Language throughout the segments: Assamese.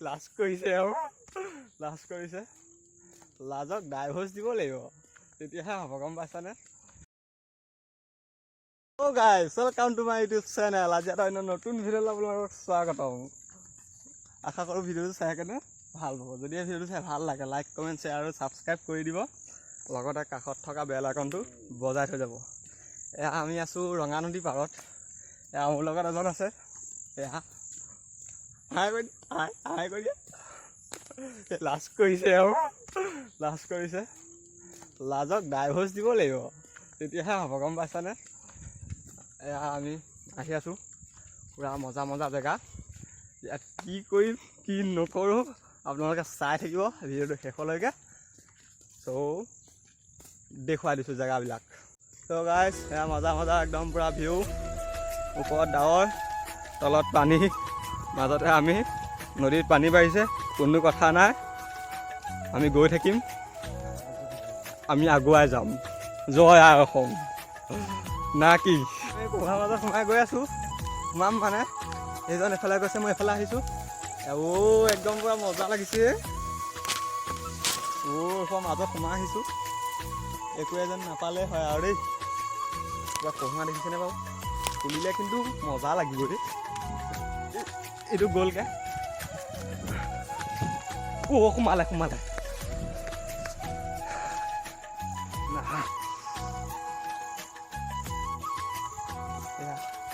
লাজ কৰিছে আৰু লাজ কৰিছে লাজক ডাইভৰ্চ দিব লাগিব তেতিয়াহে হ'ব গম পাইছানে অ guys welcome to my YouTube channel আজি এটা নতুন ভিডিঅ' আপোনালোকক স্বাগতম আশা কৰোঁ ভিডিঅ'টো চাই কেনে ভাল পাব যদি ভিডিঅ'টো চাই ভাল লাগে লাইক কমেণ্ট শ্বেয়াৰ আৰু ছাবস্ক্ৰাইব কৰি দিব লগতে কাষত থকা বেল আইকনটো বজাই থৈ যাব এয়া আমি আছোঁ ৰঙা নদী পাৰত এয়া মোৰ লগত এজন আছে এয়া হাই কৰি লাজ কৰিছে আৰু লাজ কৰিছে লাজক ডাইভৰ্চ দিব লাগিব তেতিয়াহে হ'ব গম পাইছানে এয়া আমি আহি আছোঁ পূৰা মজা মজা জেগা ইয়াত কি কৰিম কি নকৰোঁ আপোনালোকে চাই থাকিব ভিডিঅ'টো শেষলৈকে চ' দেখুৱাই দিছোঁ জেগাবিলাক চ' গাইছ এয়া মজা মজা একদম পূৰা ভিউ ওপৰত ডাৱৰ তলত পানী মাজতে আমি নদীত পানী বাঢ়িছে কোনো কথা নাই আমি গৈ থাকিম আমি আগুৱাই যাম জয় আই অসম না কি এই কোহাৰ মাজত সোমাই গৈ আছোঁ সোমাম মানে এইজন এফালে গৈছে মই এফালে আহিছোঁ একদম পূৰা মজা লাগিছে এইখন মাজত সোমাই আহিছোঁ একো এজন নাপালে হয় আৰু দেই কিবা কহুৱা দেখিছেনে বাৰু খুলিলে কিন্তু মজা লাগিব দেই এইটো গ'লগৈ সোমালে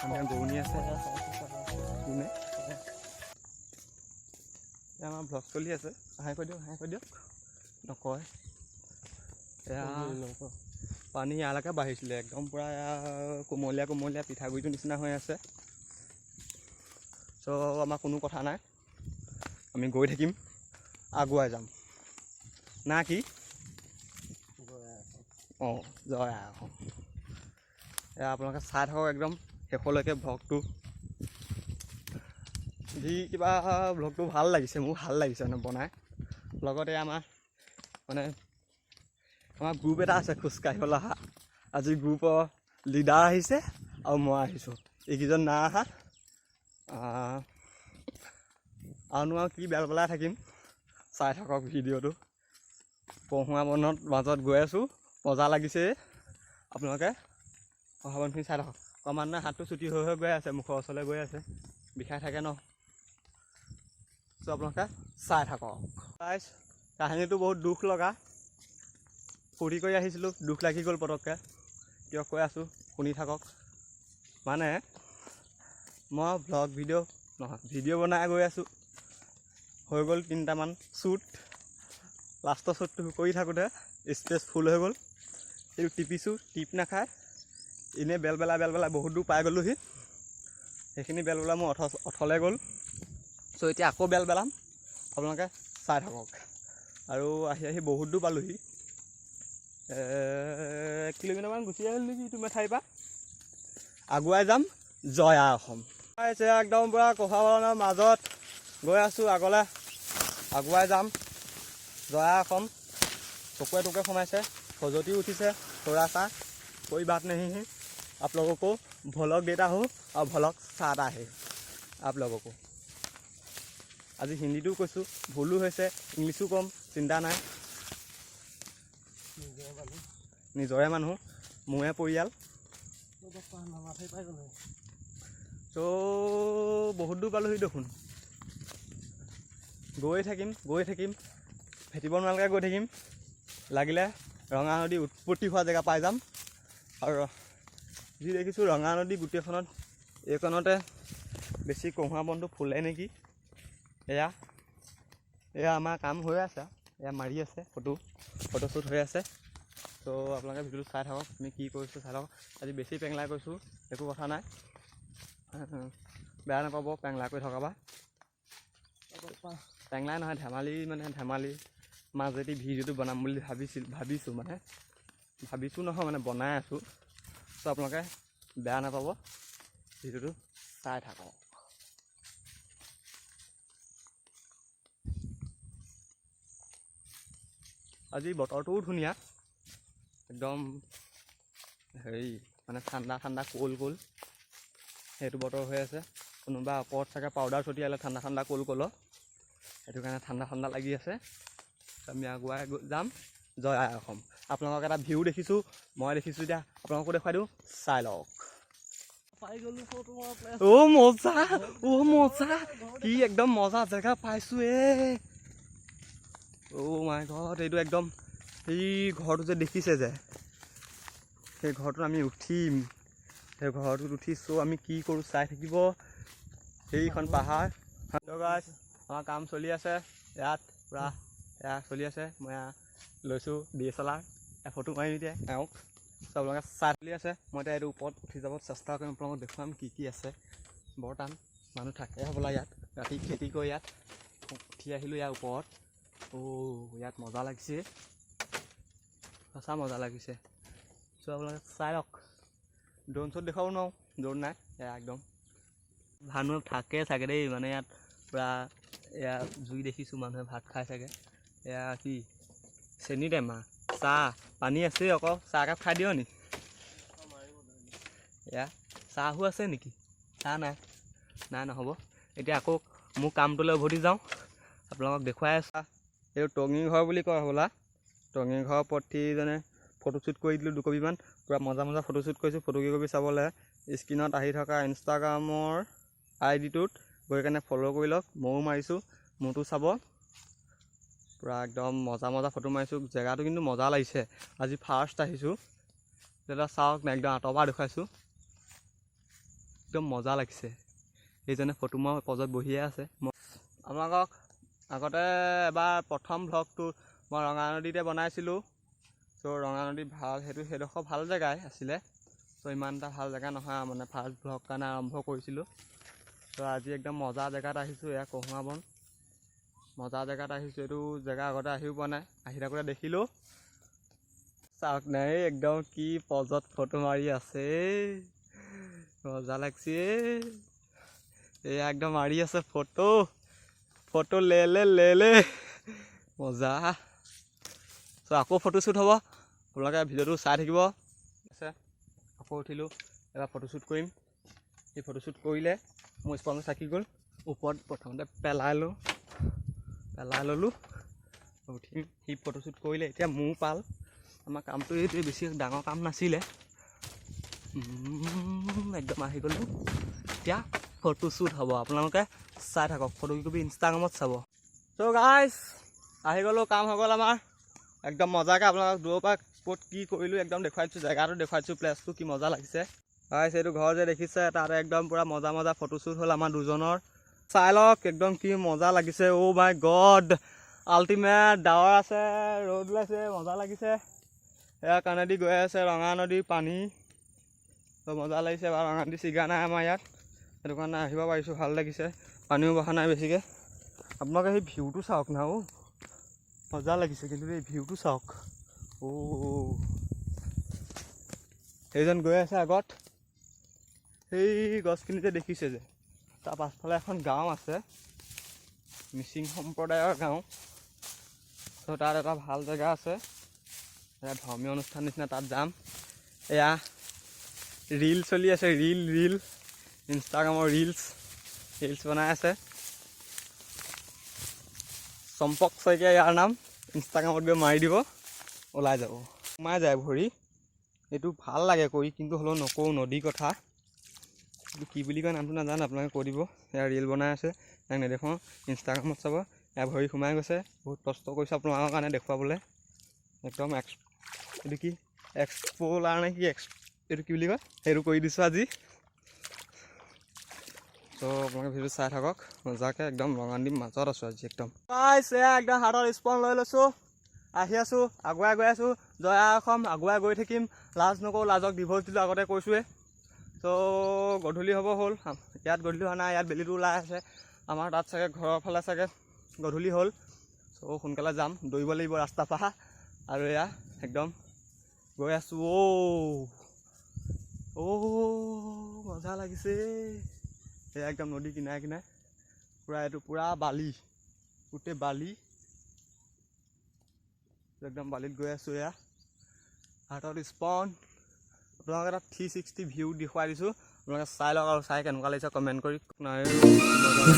আমাৰ গৰুনি আছে কোনে আমাৰ ব্লগ চলি আছে হাই কৈ দিয়ক নকয় এয়া পানী ইয়ালৈকে বাঢ়িছিলে একদম পূৰা কোমলীয়া পিঠাগুড়িটোৰ নিচিনা হৈ আছে চ' আমাৰ কোনো কথা নাই আমি গৈ থাকিম আগুৱাই যাম না কি অঁ জয় আই অসম এয়া আপোনালোকে চাই থাকক একদম শেষলৈকে ভ্লগটো যি কিবা ভ্লগটো ভাল লাগিছে মোৰ ভাল লাগিছে মানে বনাই লগতে আমাৰ গ্ৰুপ এটা আছে খোজকাঢ়িবলৈ অহা আজি গ্ৰুপৰ লিডাৰ আহিছে আৰু মই আহিছোঁ এইকেইজন নাই অহা আৰুনো কি বেল পেলাই থাকিম চাই থাকক ভিডিঅ'টো কহুৱা বনত মাজত গৈ আছোঁ মজা লাগিছে আপোনালোকে কহুৱা বনখিনি চাই থাকক ক্ৰমান্বয়ে হাতটো চুটি হৈ গৈ আছে মুখৰ ওচৰলৈ গৈ আছে বিষাই থাকে ন চ' আপোনালোকে চাই থাকক গাইছ কাহিনীটো বহুত দুখ লগা ফূৰ্তি কৰি আহিছিলোঁ দুখ লাগি গ'ল পটককৈ কিয় কৈ আছোঁ শুনি থাকক মানে মই ভ্লগ ভিডিঅ' বনাই গৈ আছোঁ হৈ গ'ল 3টামান শ্বুট লাষ্টৰ শ্বুটটো কৰি থাকোঁতে স্পেচ ফুল হৈ গ'ল সেইটো টিপিছোঁ টিপ নাখায় এনেই বেল বেলা বহুত দূৰ পাই গ'লোহি সেইখিনি বেল বেলা মোৰ অথলে গ'ল চ' এতিয়া আকৌ বেল বেলাম আপোনালোকে চাই থাকক আৰু আহি বহুত দূৰ পালোহি 1 কিলোমিটাৰমান গুচি আহিলোঁ নেকি ইটো মেঠাইৰ পৰা আগুৱাই যাম জয় আই অসম একদম পূৰা কহুৱা বনৰ মাজত গৈ আছোঁ আগলৈ আগুৱাই যাম জয় আই অসম চকুৱে টুকুৱে সোমাইছে খজুৱতি উঠিছে থোৰা চা कोई बात नहीं है आप लोगों को भ्लॉग देता हूँ और भ्लॉग चाहता है आप लोगों को আজি হিন্দীটো কৈছোঁ ভুলো হৈছে ইংলিছো কম চিন্তা নাই নিজৰে মানুহ মোৰে পৰিয়াল চ' বহুত দূৰ পালোহি দেখোন গৈ থাকিম ভেটিব নালাগে গৈ থাকিম লাগিলে ৰঙা নদী উৎপত্তি হোৱা জেগা পাই যাম আৰু যি দেখিছোঁ ৰঙা নদী গোটেইখনত এইকণতে বেছি কহুৱা বনটো ফুলে নেকি এয়া আমাৰ কাম হৈ আছে এয়া মাৰি আছে ফটোশ্বুট হৈ আছে ত' আপোনালোকে ভিডিঅ'টো চাই থাকক আমি কি কৰিছোঁ চাই থাকক আজি বেছি পেংলাই কৰিছোঁ একো কথা নাই বেয়া নাপাব পেংলা কৰি থকা বা পেংলাই নহয় ধেমালি মাজেদি ভিডিঅ'টো বনাম বুলি ভাবিছোঁ নহয় বনাই আছোঁ চ' আপোনালোকে বেয়া নাপাব ভিডিঅ'টো চাই থাকক আজি বতৰটোও ধুনীয়া একদম হেৰি ঠাণ্ডা কোল সেইটো বতৰ হৈ আছে কোনোবা ওপৰত চাগে পাউডাৰ ছটিয়ালে ঠাণ্ডা ঠাণ্ডা কল সেইটো কাৰণে ঠাণ্ডা লাগি আছে। আমি আগুৱাই যাম জয় আই অসম। আপোনালোকক এটা ভিউ দেখিছোঁ, মই দেখিছোঁ, এতিয়া আপোনালোকো দেখুৱাই দিওঁ, চাই লওক। মজা কি একদম মজা জেগা পাইছোঁ মাই গড। এইটো একদম সেই ঘৰটো যে দেখিছে যে, সেই ঘৰটোত আমি উঠিম। সেই ঘৰটোত উঠিছোঁ, আমি কি কৰোঁ চাই থাকিব। সেইখন পাহাৰ। গাইছ, আমাৰ কাম চলি আছে ইয়াত পূৰা এয়া চলি আছে। মই লৈছোঁ DSLR, ফটো মাৰিম এতিয়া তেওঁক। আপোনালোকে চাই চলি আছে। মই এতিয়া এইটো ওপৰত উঠি যাব চেষ্টা কৰিম, আপোনালোকক দেখুৱাম কি কি আছে। বৰ টান, মানুহ থাকে হ'বলা ইয়াত, ৰাতি খেতি কৰি ইয়াত উঠি আহিলোঁ ইয়াৰ ওপৰত। ইয়াত মজা লাগিছে, সঁচা মজা লাগিছে। আপোনালোকে চাই লওক। ড্ৰোন শ্বট দেখুৱাব নোৱাৰোঁ, ড্ৰোন নাই। এয়া একদম মানুহ থাকে চাগে দেই, মানে ইয়াত পূৰা এয়া জুই দেখিছোঁ, মানুহে ভাত খাই চাগে। এয়া কি চেনি টেমা, চাহ, পানী আছে আকৌ, চাহ একাপ খাই দিয় নি? এয়া চাহো আছে নেকি? চাহ নাই, নহ'ব। এতিয়া আকৌ মোৰ কামটোলৈ উভতি যাওঁ, আপোনালোকক দেখুৱাই আছোঁ। এইটো টঙি ঘৰ বুলি কয় হ'বলা। টঙি ঘৰৰ প্ৰতিজনে ফটোশ্বুট কৰি দিলোঁ 2 কপিমান। পূৰা মজা ফটোশ্বুট কৰিছোঁ। ফটো কি কপি চাবলৈ স্ক্ৰীণত আহি থকা ইনষ্টাগ্ৰামৰ ID-টোত গৈ কেনে ফ'ল' কৰি লওক। ময়ো মাৰিছোঁ, মোৰতো চাব। পূৰা একদম মজা ফটো মাৰিছোঁ। জেগাটো কিন্তু মজা লাগিছে। আজি ফাৰ্ষ্ট আহিছোঁ, তেতিয়া চাওক না, একদম আঁতৰৰ পৰা দেখুৱাইছোঁ। একদম মজা লাগিছে। এইজনে ফটো মৰা পজত বহিয়ে আছে। আপোনালোকক আগতে এবাৰ প্ৰথম ভ্লগটো মই ৰঙানদীতে বনাইছিলোঁ। ৰঙানদী ভাল, সেইডোখৰ ভাল জেগাই আছিলে। ইমান এটা ভাল জেগা নহয়, মানে ফাৰ্ষ্ট ভ্লগ কাৰণে আৰম্ভ কৰিছিলোঁ। আজি একদম মজা জেগাত আহিছোঁ। এয়া কহুৱা বন, মজা জেগাত আহিছোঁ। এইটো জেগা আগতে আহিও পোৱা নাই, আহি থাকোঁতে দেখিলোঁ। চাওক নাই, একদম কি পজত ফটো মাৰি আছে, মজা লাগছে। এয়া একদম মাৰি আছে ফটো লে মজা। আকৌ ফটোশ্বুট হ'ব, আপোনালোকে ভিডিঅ'টো চাই থাকিব। আছে আকৌ উঠিলোঁ, এবাৰ ফটোশ্বুট কৰিম। এই ফটোশ্বুট কৰিলে মোৰ স্পঞ্জ থাকি গ'ল, ওপৰত প্ৰথমতে পেলাই ল'লোঁ। উঠিম, সি ফটোশ্বুট কৰিলে, এতিয়া মোৰ পাল। আমাৰ কামটো এইটোৱে, বেছি ডাঙৰ কাম নাছিলে। একদম আহি গ'লোঁ। এতিয়া ফটোশ্বুট হ'ব, আপোনালোকে চাই থাকক। ফটো কি কপি ইনষ্টাগ্ৰামত চাব। গাইজ আহি গ'লোঁ, কাম হৈ গ'ল আমাৰ। একদম মজাকৈ আপোনালোকক দূৰৰ পৰা ক'ত কি কৰিলোঁ একদম দেখুৱাই দিছোঁ। জেগাটো দেখুৱাই দিছোঁ, প্লেচটো কি মজা লাগিছে। গাইজ এইটো ঘৰ যে দেখিছে, তাতে একদম পূৰা মজা ফটোশ্বুট হ'ল আমাৰ দুজনৰ। চাই লওক একদম কি মজা লাগিছে। মাই গড, আল্টিমেট। ডাৱৰ আছে, ৰ'দ ওলাইছে, মজা লাগিছে। এয়া কাণেদি গৈ আছে ৰঙানদীৰ পানী, মজা লাগিছে। বাৰু ৰঙানদী ছিগা নাই আমাৰ ইয়াত, সেইটো কাৰণে আহিব পাৰিছোঁ, ভাল লাগিছে। পানীও বহা নাই বেছিকৈ। আপোনালোকে সেই ভিউটো চাওক না, মজা লাগিছে কিন্তু এই ভিউটো চাওক। সেইজন গৈ আছে আগত, সেই গছখিনিতে দেখিছে যে, তাৰ পাছফালে এখন গাঁও আছে, মিচিং সম্প্ৰদায়ৰ গাঁও। তাত এটা ভাল জেগা আছে, এয়া ধৰ্মীয় অনুষ্ঠান নিচিনা, তাত যাম। এয়া ৰীল চলি আছে, ৰীল ইনষ্টাগ্ৰামৰ ৰিলছ বনাই আছে। চম্পক শইকীয়া ইয়াৰ নাম, ইনষ্টাগ্ৰামত গৈ মাৰি দিব, ওলাই যাব। সোমাই যায় ভৰি। এইটো ভাল লাগে কৰি, কিন্তু হ'লেও নকৰোঁ, নদীৰ কথা। এইটো কি বুলি কয় নামটো নাজানো, আপোনালোকে কৈ দিব। এয়া ৰীল বনাই আছে, ইয়াক নেদেখুৱাওঁ, ইনষ্টাগ্ৰামত চাব। এয়া ভৰি সোমাই গৈছে, বহুত কষ্ট কৰিছোঁ আপোনালোকৰ কাৰণে দেখুৱাবলৈ। একদম এইটো কি এক্সপ'লাৰ নে কি, এইটো কি বুলি কয়, সেইটো কৰি দিছোঁ আজি। আপোনালোকে ভিডিঅ'টো চাই থাকক মজাকৈ। একদম ৰঙানদীৰ মাজত আছোঁ আজি একদম। এয়া একদম হাতত স্পন লৈ লৈছোঁ, আহি আছোঁ, আগুৱাই গৈ আছোঁ। জয় আই অসম, আগুৱাই গৈ থাকিম। লাজ নকৰোঁ, লাজক ডিভ'ৰ্চ দিলোঁ, আগতে কৈছোঁৱে। গধূলি হ'ব হ'ল, ইয়াত গধূলি হোৱা নাই, ইয়াত বেলিটো ওলাই আছে। আমাৰ তাত চাগে ঘৰৰ ফালে চাগে গধূলি হ'ল। সোনকালে যাম, দৌৰিব লাগিব ৰাস্তাৰ পৰা। আৰু এয়া একদম গৈ আছোঁ। মজা লাগিছে। এয়া একদম নদী কিনাৰে পূৰা, এইটো পূৰা বালি, গোটেই বালি। একদম বালিত গৈ আছোঁ। এয়া হাতত স্পন, আপোনালোকে এটা 360 ভিউ দেখুৱাই দিছোঁ। আপোনালোকে চাই লওক আৰু চাই কেনেকুৱা লাগিছে কমেণ্ট কৰি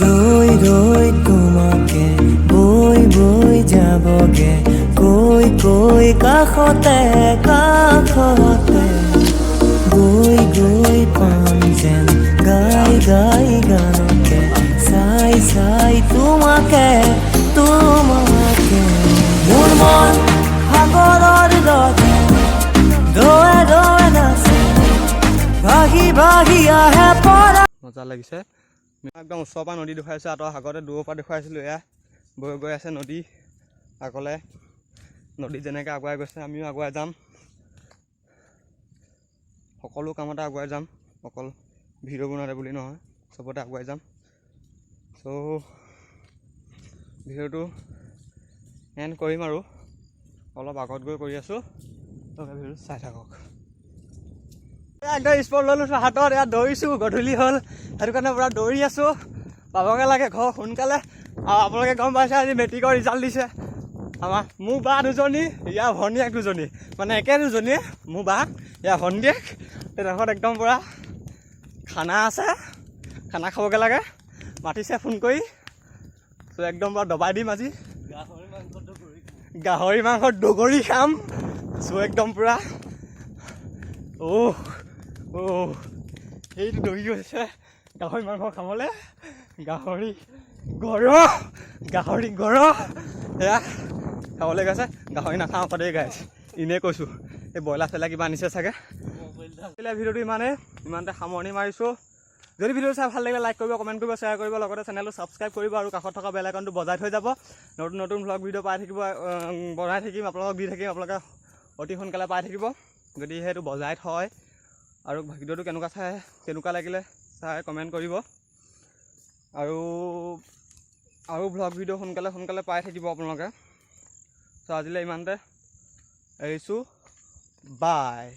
ৰৈ ৰৈ তোমাকে বৈ বৈ যাবগে কৈ কৈ কাষতে কাষতে গৈ গৈ পাম যেন গাই গাই গানকে চাই চাই তোমাকে তোমাকে মোৰ মন সাগৰৰ দৰে দোৱে দোৱে নাচে ভাগি ভাগি আহে পৰা মজা লাগিছে একদম ওচৰৰ পৰা নদী দেখুৱাইছোঁ আৰু আগতে দূৰৰ পৰা দেখুৱাইছিলোঁ এয়া বৈ গৈ আছে নদী আগলৈ নদী যেনেকৈ আগুৱাই গৈছে আমিও আগুৱাই যাম সকলো কামতে আগুৱাই যাম অকল ভিডিঅ' বনাওঁতে বুলি নহয় চবতে আগুৱাই যাম চ' ভিডিঅ'টো এণ্ড কৰিম আৰু অলপ আগত গৈ কৰি আছোঁ ভিডিঅ'টো চাই থাকক একদম স্পট লৈ লৈছোঁ হাতত ইয়াত দৌৰিছোঁ গধূলি হ'ল সেইটো কাৰণে পূৰা দৌৰি আছোঁ পাবগৈ লাগে ঘৰ সোনকালে আৰু আপোনালোকে গম পাইছে আজি মেট্ৰিকৰ ৰিজাল্ট দিছে আমাৰ মোৰ বা দুজনী ইয়াৰ ভনীয়েক দুজনী মানে একে দুজনীয়ে মোৰ বা ইয়াৰ ভনীয়েক তেনেকুৱাত একদম পূৰা খানা আছে খানা খাবগৈ লাগে মাতিছে ফোন কৰি ত' একদম পূৰা দবাই দিম আজি গাহৰি মাংস দগৰি খাম চ' একদম পূৰা সেইটো দৌৰি গৈছে গাহৰি মাংস খাবলৈ গাহৰি গড় এয়া খাবলৈ গৈছে গাহৰি নাখাওঁ আকৌ দেই গাইছ এনেই কৈছোঁ এই ব্ৰইলাৰ চইলাৰ কিবা আনিছে চাগে ভিডিঅ'টো ইমানতে সামৰণি মাৰিছোঁ যদি ভিডিঅ'টো চাই ভাল লাগিলে লাইক কৰিব কমেণ্ট কৰিব শ্বেয়াৰ কৰিব লগতে চেনেলটো ছাবস্ক্ৰাইব কৰিব আৰু কাষত থকা বেল আইকনটো বজাই থৈ যাব নতুন নতুন ভ্লগ ভিডিঅ' পাই থাকিব বনাই থাকিম আপোনালোকক দি থাকিম আপোনালোকে অতি সোনকালে পাই থাকিব যদি সেইটো বজাই থয় আৰু ভিডিঅ'টো কেনেকুৱা লাগিলে চাই কমেণ্ট কৰিব আৰু ভ্লগ ভিডিঅ' সোনকালে পাই থাকিব আপোনালোকে চ' আজিলৈ ইমানতে এৰিছোঁ বাই